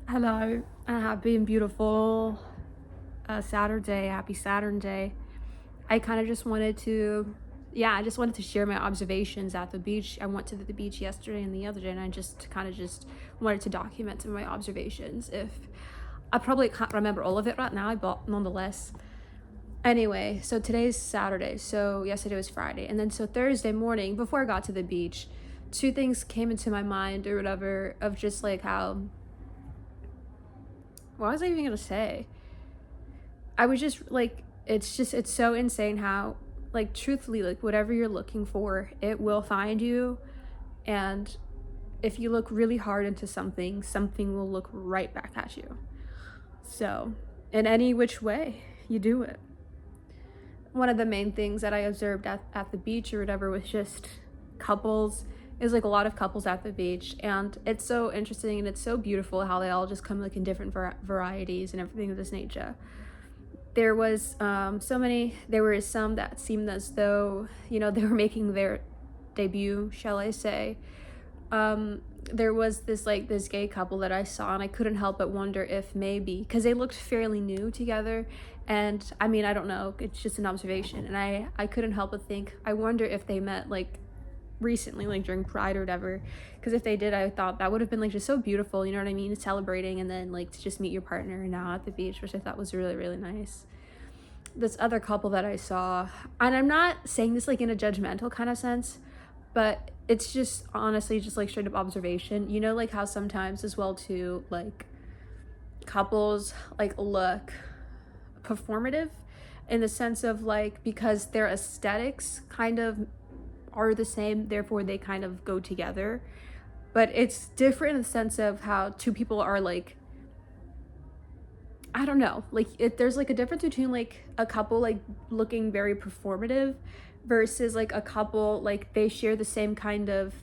Hello, a happy and beautiful Saturday. Happy Saturn Day. I kind of just wanted to, yeah, I just wanted to share my observations at the beach. I went to the beach yesterday and the other day, and I just kind of just wanted to document some of my observations. If I probably can't remember all of it right now, but nonetheless. Anyway, so today's Saturday, so yesterday was Friday, and then so Thursday morning, before I got to the beach, two things came into my mind or whatever of just like how, what was I even gonna say? I was just like, it's so insane how, like, truthfully, like, whatever you're looking for, it will find you. And if you look really hard into something, something will look right back at you. So, in any which way you do it. One of the main things that I observed at the beach or whatever was just couples. Is like a lot of couples at the beach, and it's so interesting and it's so beautiful how they all just come like in different varieties and everything of this nature. There was there were some that seemed as though, they were making their debut, shall I say. There was this gay couple that I saw, and I couldn't help but wonder if maybe, because they looked fairly new together, and I mean, I don't know, it's just an observation, and I couldn't help but think, I wonder if they met like recently, like during Pride or whatever, because if they did, I thought that would have been like just so beautiful, you know what I mean, celebrating, and then like to just meet your partner now at the beach, which I thought was really, really nice. This other couple that I saw, and I'm not saying this like in a judgmental kind of sense, but it's just honestly just like straight up observation, like how sometimes as well too, like couples like look performative in the sense of like, because their aesthetics kind of are the same, therefore they kind of go together. But it's different in the sense of how two people are like, I don't know, like there's like a difference between like a couple like looking very performative versus like a couple like they share the same kind of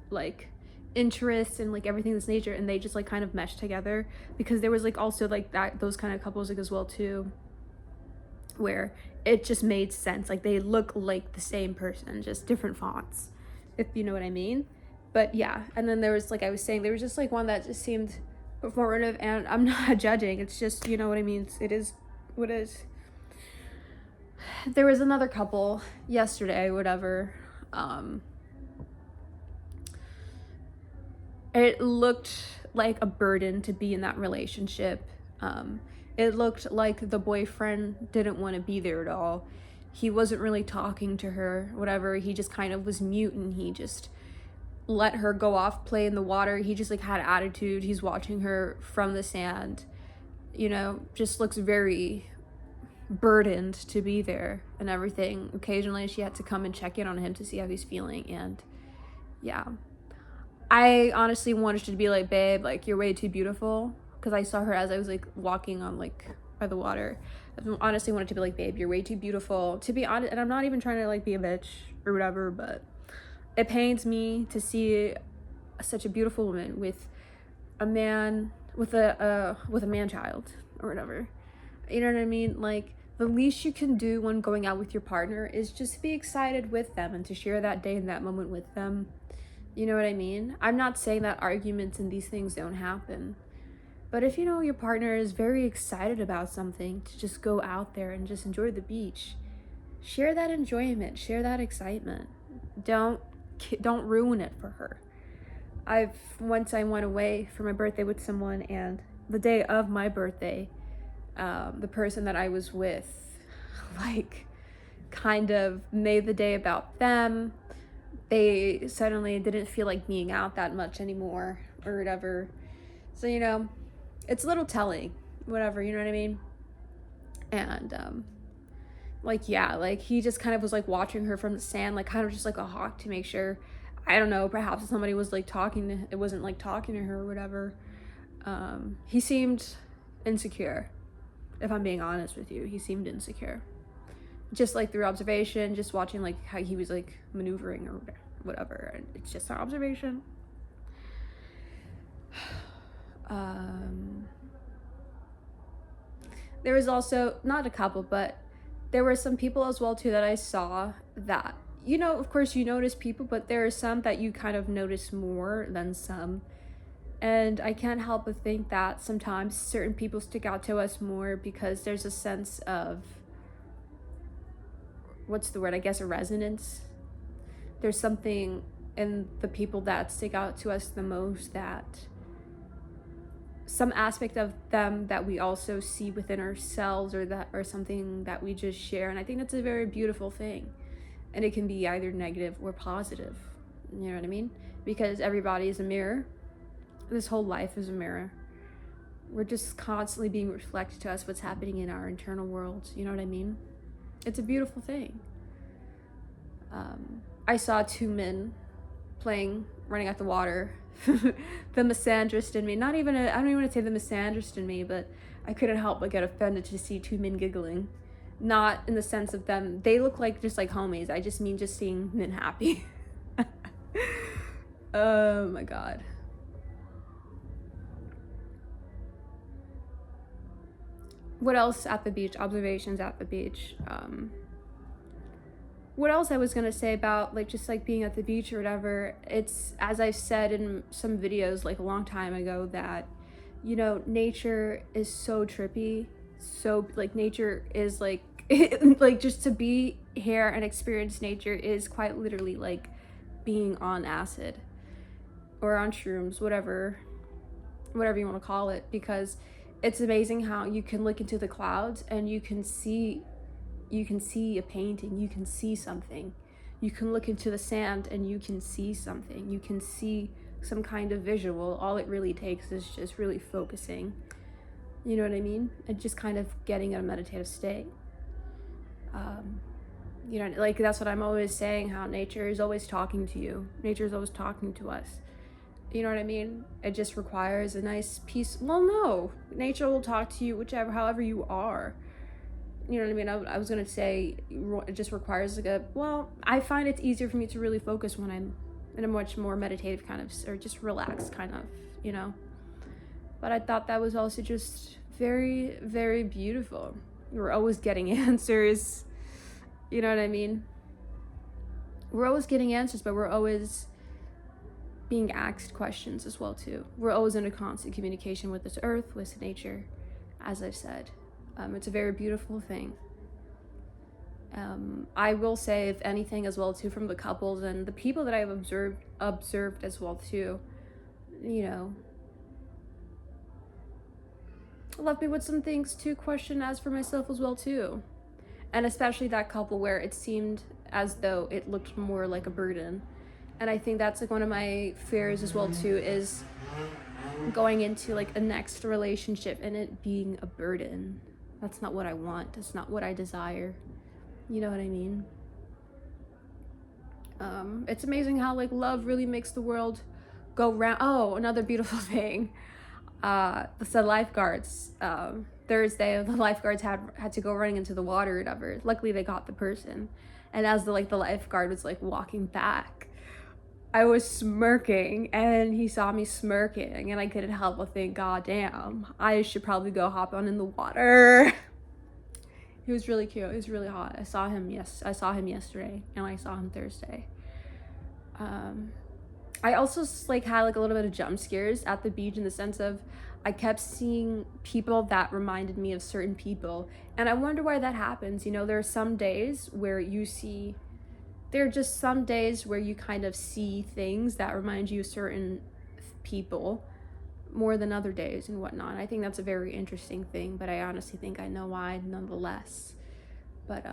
like interests and like everything this nature, and they just like kind of mesh together. Because there was like also like that, those kind of couples like as well too, where it just made sense, like they look like the same person, just different fonts, if you know what I mean. But yeah, and then there was, like I was saying, there was just like one that just seemed performative, and I'm not judging, it's just, you know what I mean, it is what it is. There was another couple yesterday, whatever, it looked like a burden to be in that relationship. It looked like the boyfriend didn't want to be there at all. He wasn't really talking to her, whatever. He just kind of was mute, and he just let her go off, play in the water. He just like had attitude. He's watching her from the sand, just looks very burdened to be there and everything. Occasionally she had to come and check in on him to see how he's feeling, and yeah. I honestly wanted to be like, babe, like you're way too beautiful, because I saw her as I was like walking on like by the water. I honestly wanted to be like, babe, you're way too beautiful, to be honest. And I'm not even trying to like be a bitch or whatever, but it pains me to see such a beautiful woman with a man, with a man child or whatever. You know what I mean? Like, the least you can do when going out with your partner is just be excited with them and to share that day and that moment with them. You know what I mean? I'm not saying that arguments and these things don't happen, but if your partner is very excited about something, to just go out there and just enjoy the beach, share that enjoyment, share that excitement. Don't ruin it for her. Once I went away for my birthday with someone, and the day of my birthday, the person that I was with, like, kind of made the day about them. They suddenly didn't feel like being out that much anymore or whatever. So, it's a little telling, whatever, you know what I mean? And, like, yeah, like, he just kind of was, like, watching her from the sand, like, kind of just like a hawk to make sure, I don't know, perhaps somebody was, like, it wasn't, like, talking to her or whatever. He seemed insecure, if I'm being honest with you. He seemed insecure. Just, like, through observation, just watching, like, how he was, like, maneuvering or whatever. It's just an observation. There was also, not a couple, but there were some people as well, too, that I saw that, of course you notice people, but there are some that you kind of notice more than some. And I can't help but think that sometimes certain people stick out to us more because there's a sense of, what's the word, I guess, a resonance. There's something in the people that stick out to us the most, that some aspect of them that we also see within ourselves, or something that we just share. And I think that's a very beautiful thing. And it can be either negative or positive. You know what I mean? Because everybody is a mirror. This whole life is a mirror. We're just constantly being reflected to us what's happening in our internal world. You know what I mean? It's a beautiful thing. I saw two men running at the water. The misandrist in me, I don't even want to say the misandrist in me, but I couldn't help but get offended to see two men giggling. Not in the sense of them, they look like just like homies. I just mean just seeing men happy. Oh my god. What else at the beach? Observations at the beach. What else I was gonna say about just being at the beach or whatever, it's, as I've said in some videos a long time ago, that nature is so trippy. So nature is just to be here and experience nature is quite literally like being on acid or on shrooms, whatever you want to call it, because it's amazing how you can look into the clouds and you can see a painting, you can see something. You can look into the sand and you can see something. You can see some kind of visual. All it really takes is just really focusing. You know what I mean? And just kind of getting in a meditative state. That's what I'm always saying, how nature is always talking to you. Nature is always talking to us. You know what I mean? It just requires a nice peace. Well, no. Nature will talk to you however you are. You know what I mean? I was going to say it just requires I find it's easier for me to really focus when I'm in a much more meditative kind of, or just relaxed kind of, But I thought that was also just very, very beautiful. We're always getting answers. You know what I mean? We're always getting answers, but we're always being asked questions as well too. We're always in a constant communication with this earth, with nature, as I've said. It's a very beautiful thing. I will say, if anything, as well too, from the couples and the people that I've observed as well too, left me with some things to question as for myself as well too. And especially that couple where it seemed as though it looked more like a burden. And I think that's one of my fears as well too, is going into a next relationship and it being a burden. That's not what I want. That's not what I desire. You know what I mean? It's amazing how love really makes the world go round. Oh, another beautiful thing. The lifeguards, Thursday, the lifeguards had to go running into the water or whatever. Luckily they got the person. And as the lifeguard was walking back, I was smirking, and he saw me smirking, and I couldn't help but think, God damn, I should probably go hop on in the water. He was really cute. He was really hot. I saw him yesterday, and I saw him Thursday. I also had a little bit of jump scares at the beach, in the sense of I kept seeing people that reminded me of certain people, and I wonder why that happens. There are some days where there are just some days where you kind of see things that remind you of certain people more than other days and whatnot. I think that's a very interesting thing, but I honestly think I know why nonetheless. But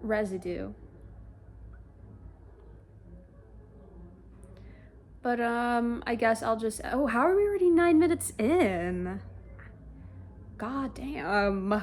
residue. But I guess I'll just, how are we already 9 minutes in? God damn.